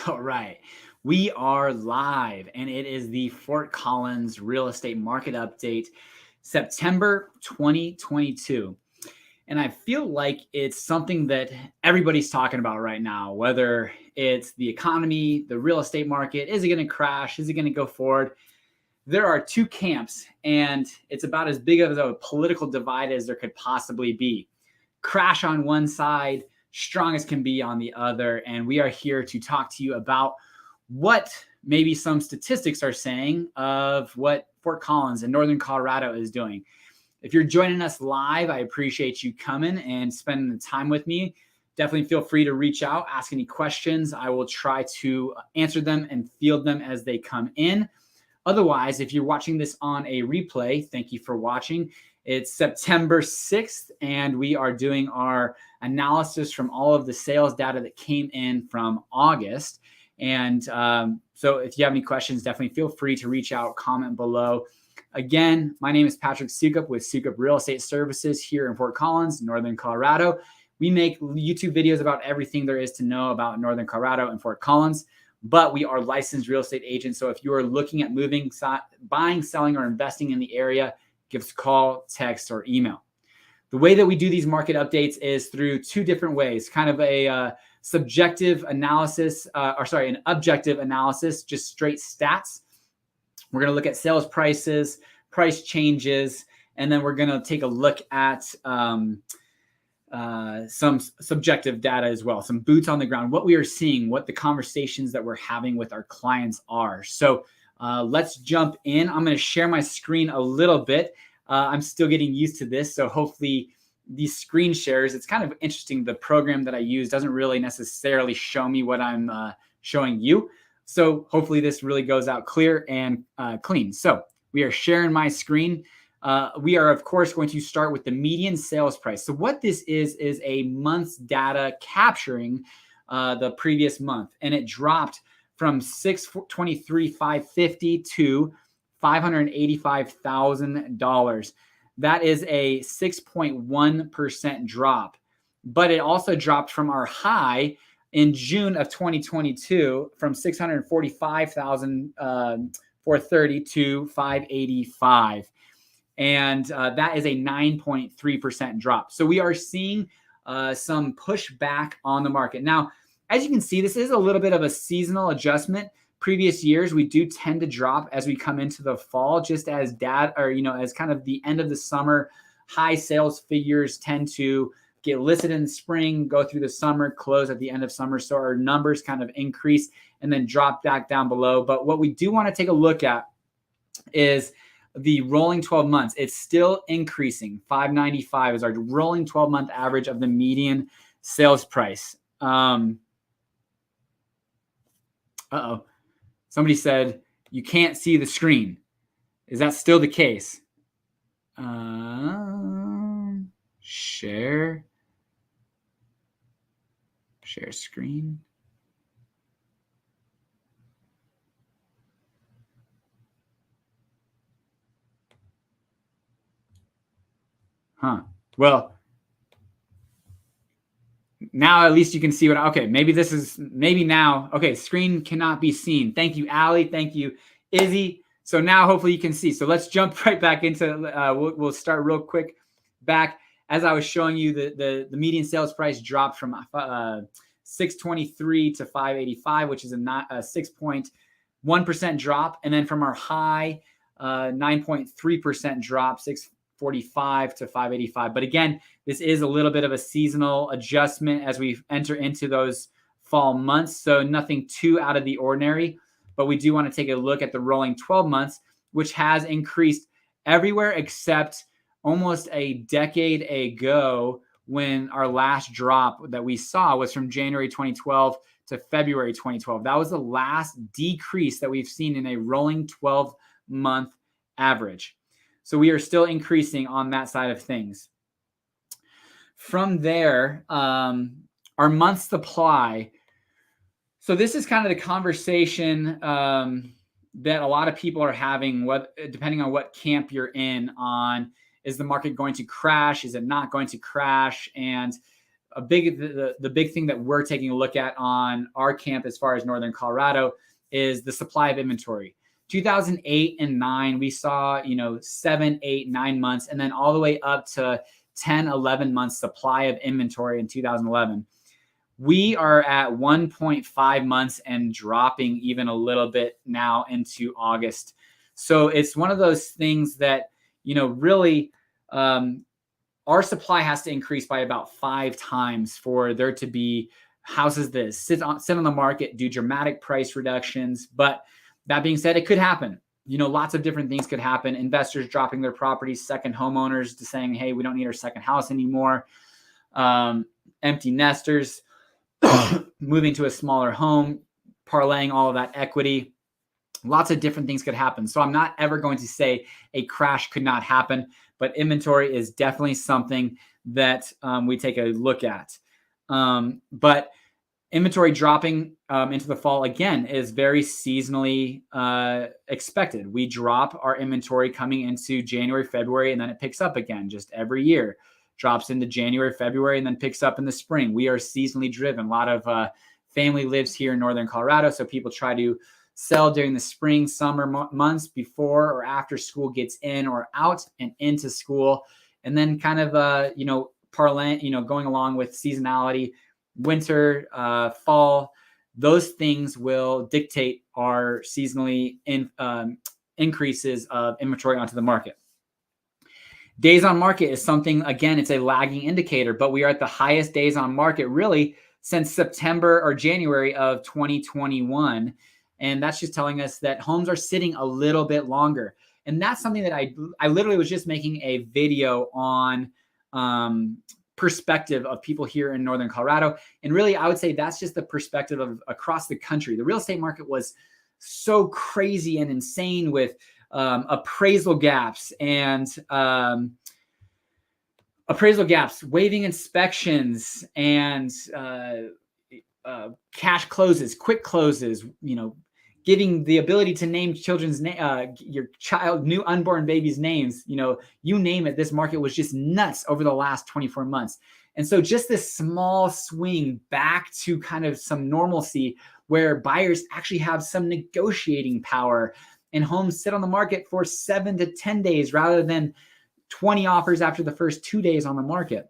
All right. We are live, and it is the Fort Collins Real Estate Market Update, September 2022. And I feel like it's something that everybody's talking about right now, whether it's the economy, the real estate market. Is it going to crash? Is it going to go forward? There are two camps, and it's about as big of a political divide as there could possibly be. Crash on one side, strong as can be on the other. And we are here to talk to you about what maybe some statistics are saying of what Fort Collins in Northern Colorado is doing. If you're joining us live, I appreciate you coming and spending the time with me. Definitely feel free to reach out, ask any questions. I will try to answer them and field them as they come in. Otherwise, if you're watching this on a replay, thank you for watching. It's September 6th, and we are doing our analysis from all of the sales data that came in from August. And so if you have any questions, definitely feel free to reach out, comment below. Again, my name is Patrick Sukup with Sukup Real Estate Services here in Fort Collins, Northern Colorado. We make YouTube videos about everything there is to know about Northern Colorado and Fort Collins, but we are licensed real estate agents. So if you are looking at moving, buying, selling, or investing in the area, give us a call, text, or email. The way that we do these market updates is through two different ways, kind of a subjective analysis, an objective analysis, just straight stats. We're going to look at sales prices, price changes, and then we're going to take a look at some subjective data as well, some boots on the ground, what we are seeing, what the conversations that we're having with our clients are. So let's jump in. I'm going to share my screen a little bit. I'm still getting used to this, so hopefully these screen shares, it's kind of interesting. The program that I use doesn't really necessarily show me what I'm showing you. So hopefully this really goes out clear and clean. So we are sharing my screen. We are, of course, going to start with the median sales price. So what this is a month's data capturing the previous month, and it dropped from $623,550 to $585,000. That is a 6.1% drop, but it also dropped from our high in June of 2022 from $645,430 to $585,000. And that is a 9.3% drop. So we are seeing some pushback on the market. Now, as you can see, this is a little bit of a seasonal adjustment. Previous years, we do tend to drop as we come into the fall, just as as kind of the end of the summer, high sales figures tend to get listed in the spring, go through the summer, close at the end of summer. So our numbers kind of increase and then drop back down below. But what we do want to take a look at is the rolling 12 months. It's still increasing. 595 is our rolling 12-month average of the median sales price. Somebody said you can't see the screen. Is that still the case? Share screen. Well, now at least you can see what, okay, maybe now, okay, screen cannot be seen. Thank you, Allie. Thank you, Izzy. So now hopefully you can see. So let's jump right back into, we'll start real quick back. As I was showing you, the median sales price dropped from $623 to $585, which is a 6.1% drop. And then from our high, 9.3% drop, $645 to $585. But again, this is a little bit of a seasonal adjustment as we enter into those fall months. So nothing too out of the ordinary, but we do want to take a look at the rolling 12 months, which has increased everywhere except almost a decade ago, when our last drop that we saw was from January 2012 to February 2012. That was the last decrease that we've seen in a rolling 12-month average. So we are still increasing on that side of things. From there, our month supply. So this is kind of the conversation that a lot of people are having, depending on what camp you're in on. Is the market going to crash? Is it not going to crash? And the big thing that we're taking a look at on our camp as far as Northern Colorado is the supply of inventory. 2008 and 9, we saw, 7, 8, 9 months, and then all the way up to 10, 11 months supply of inventory in 2011. We are at 1.5 months and dropping even a little bit now into August. So it's one of those things that, really, our supply has to increase by about 5 times for there to be houses that sit on the market, do dramatic price reductions. But that being said, it could happen. Lots of different things could happen. Investors dropping their properties, second homeowners to saying, hey, we don't need our second house anymore. Empty nesters moving to a smaller home, parlaying all of that equity. Lots of different things could happen. So I'm not ever going to say a crash could not happen, but inventory is definitely something that we take a look at. But inventory dropping into the fall, again, is very seasonally expected. We drop our inventory coming into January, February, and then it picks up again just every year. Drops into January, February, and then picks up in the spring. We are seasonally driven. A lot of family lives here in Northern Colorado, so people try to sell during the spring, summer months before or after school gets in or out and into school. And then kind of, parlaying, going along with seasonality, winter, fall, those things will dictate our seasonally increases of inventory onto the market. Days on market is something, again, it's a lagging indicator, but we are at the highest days on market really since September or January of 2021. And that's just telling us that homes are sitting a little bit longer. And that's something that I literally was just making a video on perspective of people here in Northern Colorado. And really, I would say that's just the perspective of across the country. The real estate market was so crazy and insane with appraisal gaps and waiving inspections and cash closes, quick closes, giving the ability to name children's your child, new unborn babies' names, you name it. This market was just nuts over the last 24 months. And so just this small swing back to kind of some normalcy where buyers actually have some negotiating power and homes sit on the market for 7 to 10 days rather than 20 offers after the first 2 days on the market.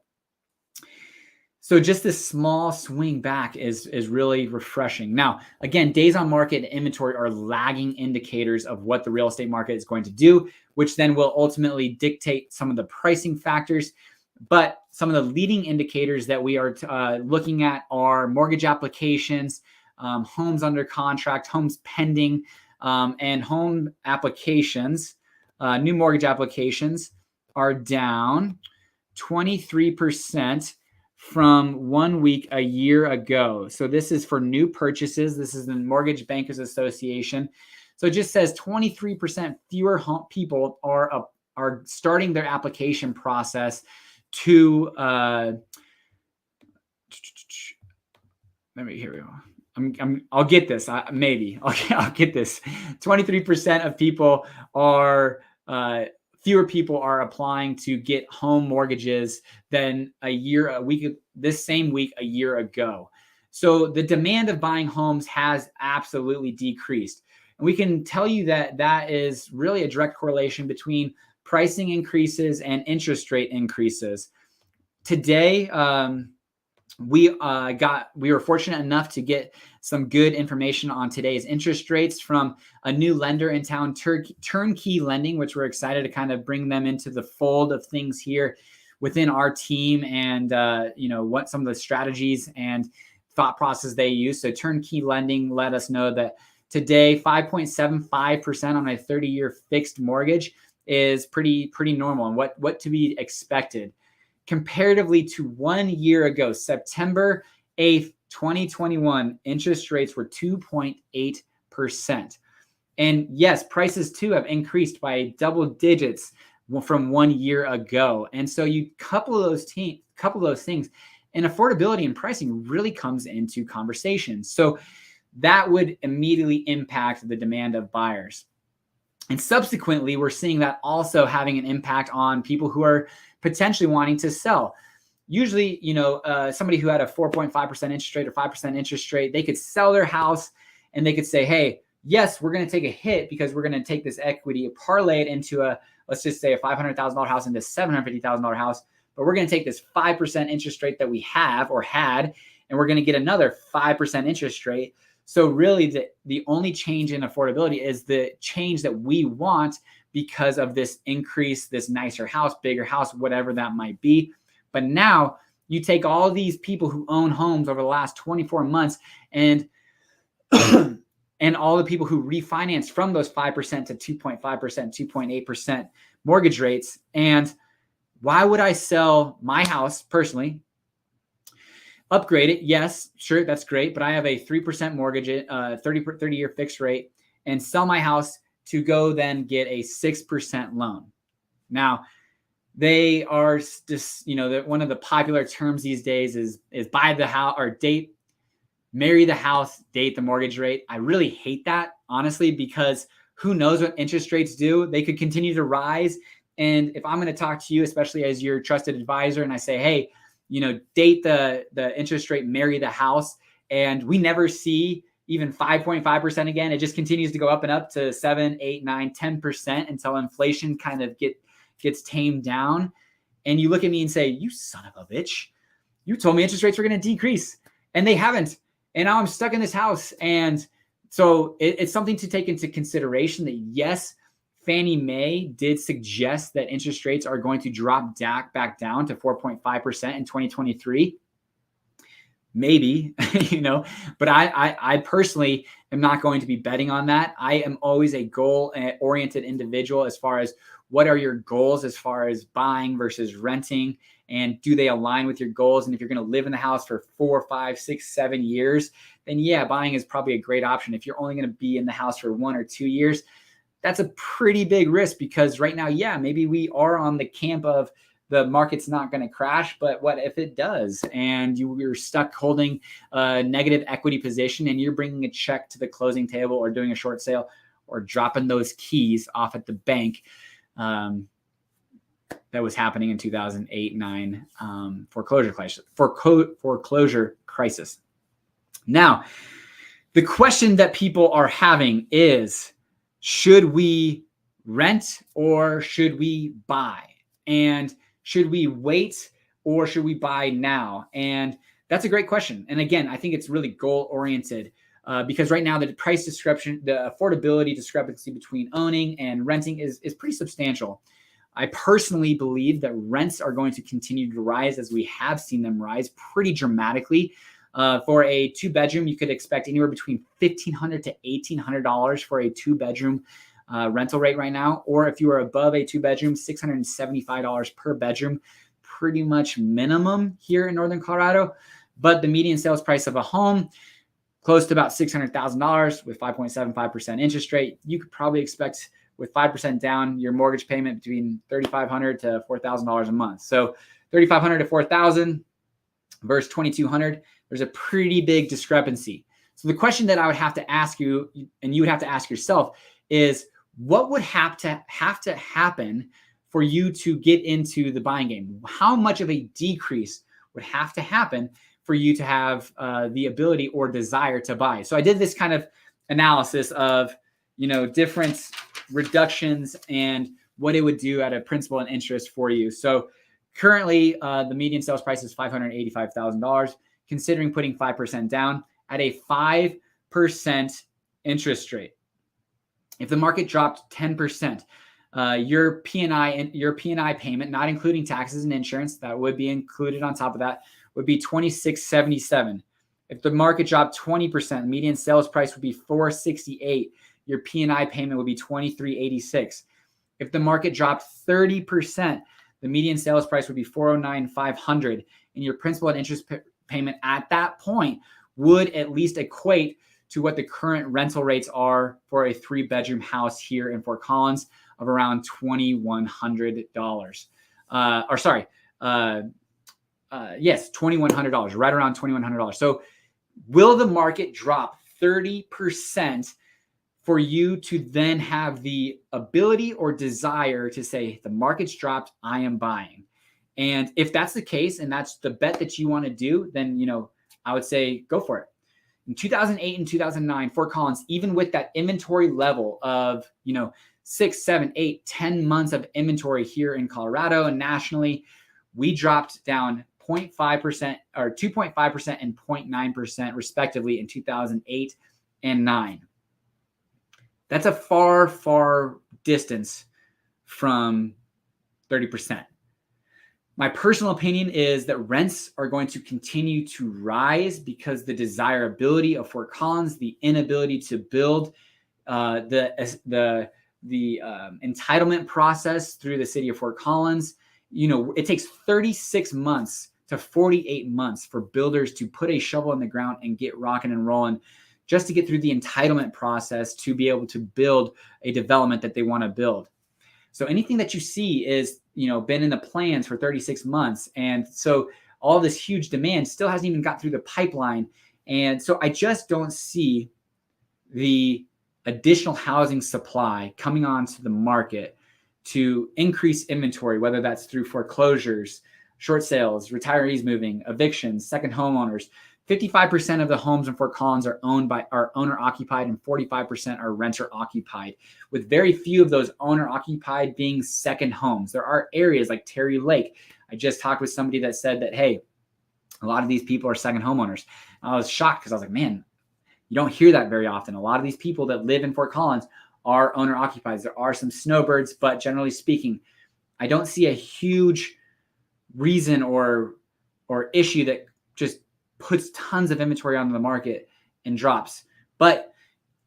So just this small swing back is really refreshing. Now, again, days on market and inventory are lagging indicators of what the real estate market is going to do, which then will ultimately dictate some of the pricing factors. But some of the leading indicators that we are looking at are mortgage applications, homes under contract, homes pending, and home applications. New mortgage applications are down 23% from 1 week a year ago. So this is for new purchases. This is the Mortgage Bankers Association. So it just says 23% fewer people are starting their application process to here we go. I'll get this. I'll get this. 23% of people are fewer people are applying to get home mortgages than this same week a year ago. So the demand of buying homes has absolutely decreased. And we can tell you that that is really a direct correlation between pricing increases and interest rate increases. Today, we were fortunate enough to get some good information on today's interest rates from a new lender in town, Turnkey Lending, which we're excited to kind of bring them into the fold of things here within our team and what some of the strategies and thought process they use. So Turnkey Lending let us know that today 5.75% on a 30-year fixed mortgage is pretty normal and what to be expected. Comparatively to 1 year ago, September 8th, 2021, interest rates were 2.8%. And yes, prices too have increased by double digits from 1 year ago. And so you couple those things, and affordability and pricing really comes into conversation. So that would immediately impact the demand of buyers. And subsequently, we're seeing that also having an impact on people who are potentially wanting to sell. usually, somebody who had a 4.5% interest rate or 5% interest rate, they could sell their house and they could say, hey, yes, we're going to take a hit because we're going to take this equity, parlay it into let's just say a $500,000 house into a $750,000 house, but we're going to take this 5% interest rate that we have or had, and we're going to get another 5% interest rate. So really the only change in affordability is the change that we want because of this increase, this nicer house, bigger house, whatever that might be. But now you take all these people who own homes over the last 24 months and and all the people who refinance from those 5% to 2.5%, 2.8% mortgage rates. And why would I sell my house personally? Upgrade it. Yes, sure, that's great. But I have a 3% mortgage, 30-year fixed rate, and sell my house to go then get a 6% loan. Now, they are just, one of the popular terms these days is buy the house or marry the house, date the mortgage rate. I really hate that, honestly, because who knows what interest rates do? They could continue to rise. And if I'm going to talk to you, especially as your trusted advisor, and I say, hey, date the interest rate, marry the house, and we never see even 5.5% again, it just continues to go up and up to 7, 8, 9, 10% until inflation kind of gets tamed down. And you look at me and say, you son of a bitch, you told me interest rates were going to decrease, and they haven't. And now I'm stuck in this house. And so it's something to take into consideration that, yes, Fannie Mae did suggest that interest rates are going to drop back down to 4.5% in 2023. Maybe, but I personally am not going to be betting on that. I am always a goal-oriented individual as far as what are your goals as far as buying versus renting, and do they align with your goals? And if you're going to live in the house for 4, 5, 6, 7 years, then yeah, buying is probably a great option. If you're only going to be in the house for 1 or 2 years, that's a pretty big risk, because right now, yeah, maybe we are on the camp of the market's not going to crash, but what if it does and you're stuck holding a negative equity position and you're bringing a check to the closing table or doing a short sale or dropping those keys off at the bank? That was happening in 2008-9 foreclosure crisis. Now, the question that people are having is, should we rent or should we buy? And should we wait or should we buy now? And that's a great question. And again, I think it's really goal-oriented because right now the price discrepancy, the affordability discrepancy between owning and renting is pretty substantial. I personally believe that rents are going to continue to rise, as we have seen them rise pretty dramatically. For a 2-bedroom, you could expect anywhere between $1,500 to $1,800 for a 2-bedroom rental rate right now. Or if you are above a 2-bedroom, $675 per bedroom, pretty much minimum here in Northern Colorado. But the median sales price of a home, close to about $600,000 with 5.75% interest rate, you could probably expect, with 5% down, your mortgage payment between $3,500 to $4,000 a month. So $3,500 to $4,000 versus $2,200, there's a pretty big discrepancy. So the question that I would have to ask you, and you would have to ask yourself, is what would have to happen for you to get into the buying game? How much of a decrease would have to happen for you to have the ability or desire to buy? So I did this kind of analysis of, different reductions and what it would do at a principal and interest for you. So currently, the median sales price is $585,000, considering putting 5% down at a 5% interest rate. If the market dropped 10%, your P&I payment, not including taxes and insurance, that would be included on top of that, would be $2,677. If the market dropped 20%, median sales price would be $468. Your P&I payment would be $2,386. If the market dropped 30%, the median sales price would be $409,500, and your principal and interest payment at that point would at least equate to what the current rental rates are for a 3-bedroom house here in Fort Collins of around $2,100. Yes, $2,100, right around $2,100. So will the market drop 30% for you to then have the ability or desire to say, the market's dropped, I am buying? And if that's the case, and that's the bet that you want to do, then, I would say go for it. In 2008 and 2009, Fort Collins, even with that inventory level of, 6, 7, 8, 10 months of inventory here in Colorado and nationally, we dropped down 0.5% or 2.5% and 0.9% respectively in 2008 and 9. That's a far, far distance from 30%. My personal opinion is that rents are going to continue to rise because the desirability of Fort Collins, the inability to build, the entitlement process through the city of Fort Collins. It takes 36 months to 48 months for builders to put a shovel in the ground and get rocking and rolling just to get through the entitlement process to be able to build a development that they want to build. So anything that you see is, been in the plans for 36 months. And so all this huge demand still hasn't even got through the pipeline. And so I just don't see the additional housing supply coming onto the market to increase inventory, whether that's through foreclosures, short sales, retirees moving, evictions, second homeowners. 55% of the homes in Fort Collins are owner occupied, and 45% are renter occupied, with very few of those owner occupied being second homes. There are areas like Terry Lake. I just talked with somebody that said that, hey, a lot of these people are second homeowners. I was shocked because I was like, man, you don't hear that very often. A lot of these people that live in Fort Collins are owner occupied. There are some snowbirds, but generally speaking, I don't see a huge reason or issue that just puts tons of inventory onto the market and drops. But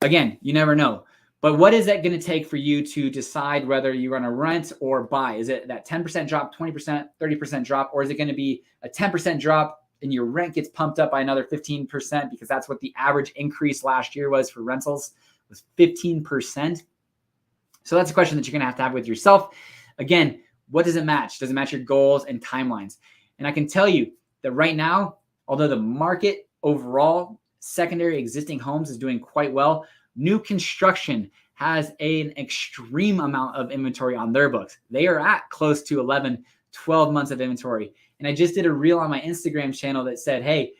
again, you never know. But what is that going to take for you to decide whether you're going to rent or buy? Is it that 10% drop, 20%, 30% drop, or is it going to be a 10% drop and your rent gets pumped up by another 15%, because that's what the average increase last year was for rentals, was 15%. So that's a question that you're going to have with yourself. Again, what does it match? Does it match your goals and timelines? And I can tell you that right now, although the market overall, secondary existing homes is doing quite well, new construction has an extreme amount of inventory on their books. They are at close to 11, 12 months of inventory. And I just did a reel on my Instagram channel that said, hey,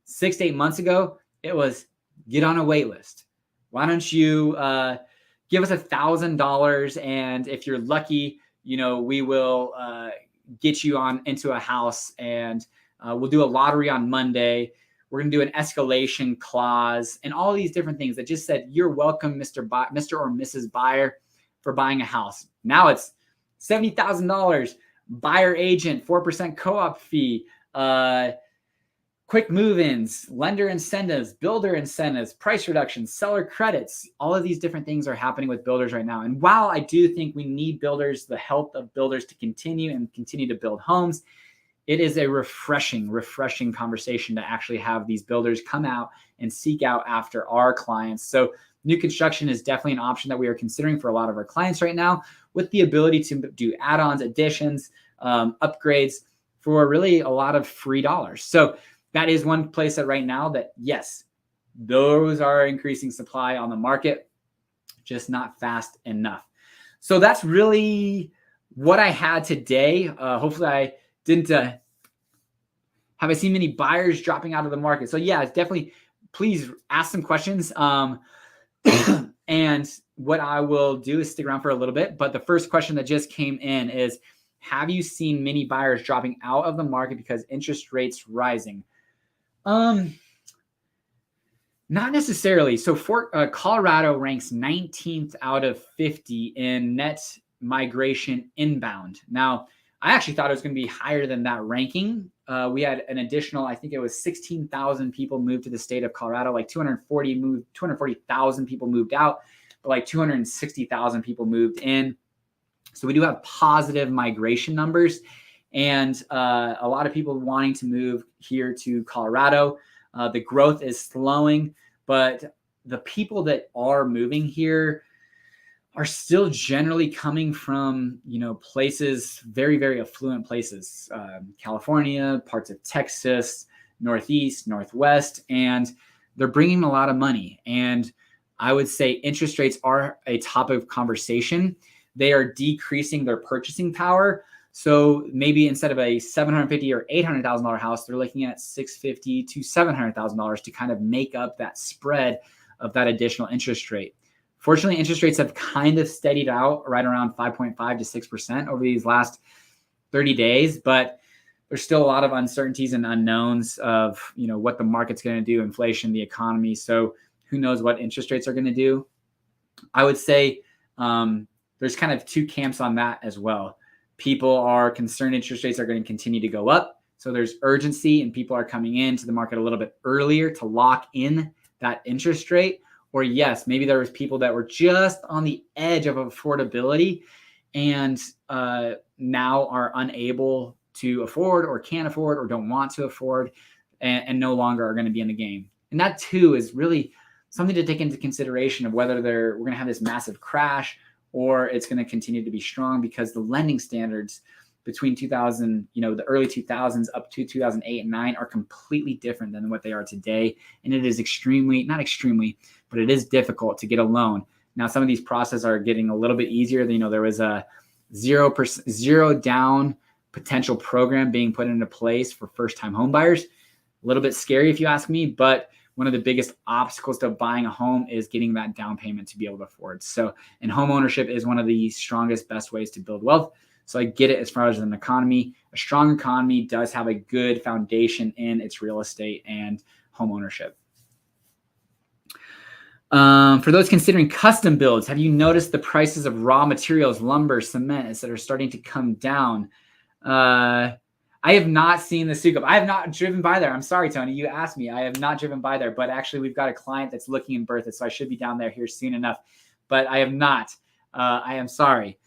6 to 8 months ago, it was get on a wait list. Why don't you give us $1,000, and if you're lucky, we will get you into a house, and we'll do a lottery on Monday. We're going to do an escalation clause and all these different things that just said, you're welcome, Mr. or Mrs. Buyer, for buying a house. Now it's $70,000, buyer agent, 4% co-op fee, quick move-ins, lender incentives, builder incentives, price reductions, seller credits. All of these different things are happening with builders right now. And while I do think we need builders, the help of builders to continue to build homes, it is a refreshing conversation to actually have these builders come out and seek out after our clients. So new construction is definitely an option that we are considering for a lot of our clients right now, with the ability to do add-ons, additions, upgrades for really a lot of free dollars. So that is one place that right now that, yes, those are increasing supply on the market, just not fast enough. So that's really what I had today. Hopefully I didn't have I seen many buyers dropping out of the market. So yeah, definitely please ask some questions. And what I will do is stick around for a little bit. But the first question that just came in is, have you seen many buyers dropping out of the market because interest rates rising? Not necessarily. So Colorado ranks 19th out of 50 in net migration inbound. Now, I actually thought it was going to be higher than that ranking. We had an additional, I think it was 16,000 people moved to the state of Colorado, like 240,000 people moved out, but like 260,000 people moved in. So we do have positive migration numbers, and a lot of people wanting to move here to Colorado. The growth is slowing, but the people that are moving here are still generally coming from, places, very, very affluent places, California, parts of Texas, Northeast, Northwest, and they're bringing a lot of money. And I would say interest rates are a topic of conversation. They are decreasing their purchasing power. So maybe instead of a $750,000 or $800,000 house, they're looking at $650,000 to $700,000 to kind of make up that spread of that additional interest rate. Fortunately, interest rates have kind of steadied out right around 5.5 to 6% over these last 30 days, but there's still a lot of uncertainties and unknowns of, what the market's going to do, inflation, the economy. So who knows what interest rates are going to do. I would say there's kind of two camps on that as well. People are concerned interest rates are going to continue to go up. So there's urgency and people are coming into the market a little bit earlier to lock in that interest rate. Or yes, maybe there was people that were just on the edge of affordability and now are unable to afford or can't afford or don't want to afford and no longer are going to be in the game. And that too is really something to take into consideration of whether we're going to have this massive crash or it's going to continue to be strong, because the lending standards between 2000, the early 2000s up to 2008 and 9 are completely different than what they are today. And it is not extremely, but it is difficult to get a loan. Now, some of these processes are getting a little bit easier. There was a 0% down potential program being put into place for first-time home buyers. A little bit scary if you ask me, but one of the biggest obstacles to buying a home is getting that down payment to be able to afford. So, and home ownership is one of the strongest, best ways to build wealth. So I get it as far as an economy. A strong economy does have a good foundation in its real estate and home ownership. For those considering custom builds, have you noticed the prices of raw materials, lumber, cement, etc., are starting to come down? I have not seen the souk up. I have not driven by there. I'm sorry, Tony. You asked me. I have not driven by there, but actually we've got a client that's looking in Berthoud, so I should be down there here soon enough. But I have not. I am sorry.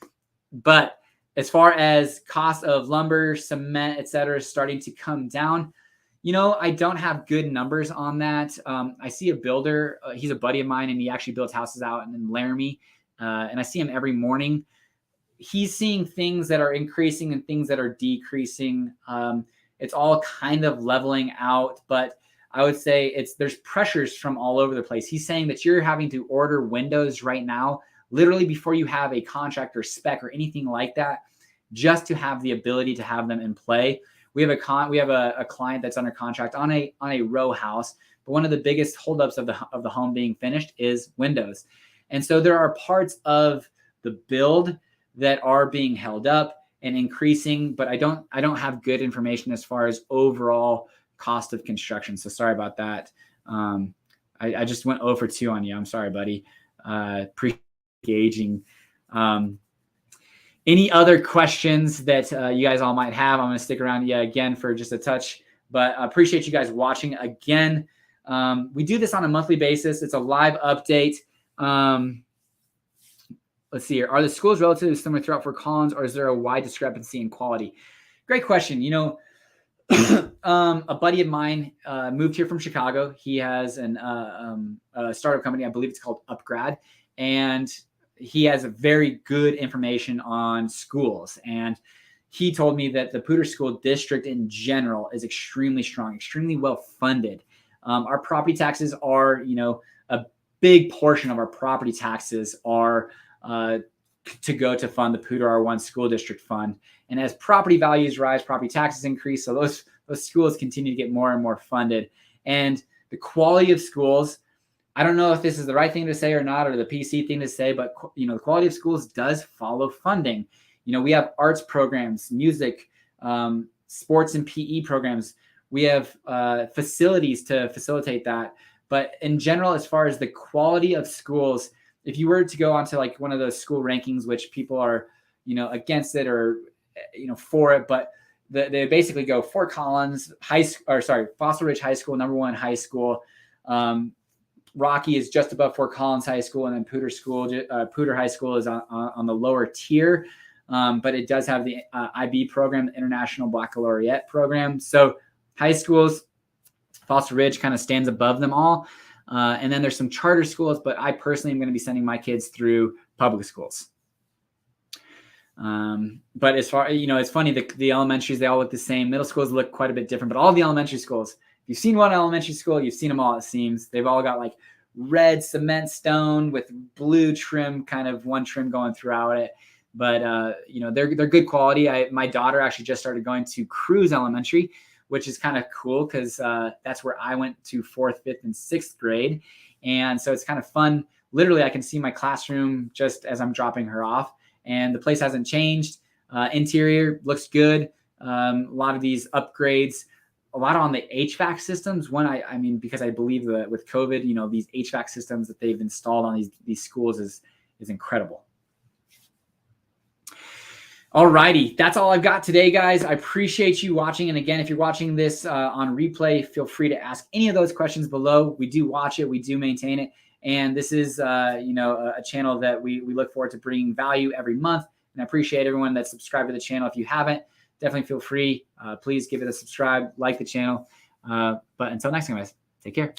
But as far as cost of lumber, cement, etc., starting to come down, I don't have good numbers on that. I see a builder. He's a buddy of mine, and he actually builds houses out in Laramie. And I see him every morning. He's seeing things that are increasing and things that are decreasing. It's all kind of leveling out, but I would say there's pressures from all over the place. He's saying that you're having to order windows right now, literally before you have a contract or spec or anything like that, just to have the ability to have them in play. We have a client that's under contract on a row house, but one of the biggest holdups of the home being finished is windows. And so there are parts of the build that are being held up and increasing, but I don't have good information as far as overall cost of construction. So sorry about that. I just went 0 for 2 on you. I'm sorry, buddy. Pre-gauging. Any other questions that you guys all might have? I'm going to stick around again for just a touch, but I appreciate you guys watching again. We do this on a monthly basis. It's a live update. Let's see here. Are the schools relatively similar throughout Fort Collins, or is there a wide discrepancy in quality? Great question. A buddy of mine moved here from Chicago. He has a startup company. I believe it's called Upgrad. And he has a very good information on schools. And he told me that the Poudre School District in general is extremely strong, extremely well funded. Our property taxes are, a big portion of our property taxes are to go to fund the Poudre R1 School District Fund. And as property values rise, property taxes increase. So those schools continue to get more and more funded. And the quality of schools, I don't know if this is the right thing to say or not, or the PC thing to say, but the quality of schools does follow funding. We have arts programs, music, sports and PE programs. We have facilities to facilitate that. But in general, as far as the quality of schools, if you were to go onto like one of those school rankings, which people are, against it or, for it, but they basically go Fort Collins Fossil Ridge High School, #1 high school. Rocky is just above Fort Collins High School, and then Poudre High School is on the lower tier. But it does have the IB program, the International Baccalaureate program. So high schools, Fossil Ridge kind of stands above them all. And then there's some charter schools, but I personally am going to be sending my kids through public schools. But as far, it's funny, the elementaries, they all look the same. Middle schools look quite a bit different, but all the elementary schools, if you've seen one elementary school, you've seen them all, it seems. They've all got like red cement stone with blue trim, kind of one trim going throughout it. but they're good quality. My daughter actually just started going to Cruz Elementary, which is kind of cool because that's where I went to 4th, 5th, and 6th grade. And so it's kind of fun. Literally, I can see my classroom just as I'm dropping her off, and the place hasn't changed. Interior looks good. A lot of these upgrades, a lot on the HVAC systems. Because I believe that with COVID, these HVAC systems that they've installed on these schools is incredible. Alrighty, that's all I've got today, guys. I appreciate you watching. And again, if you're watching this on replay, feel free to ask any of those questions below. We do watch it, we do maintain it, and this is a channel that we look forward to bringing value every month. And I appreciate everyone that's subscribed to the channel. If you haven't, definitely feel free. Please give it a subscribe, like the channel. But until next time, guys, take care.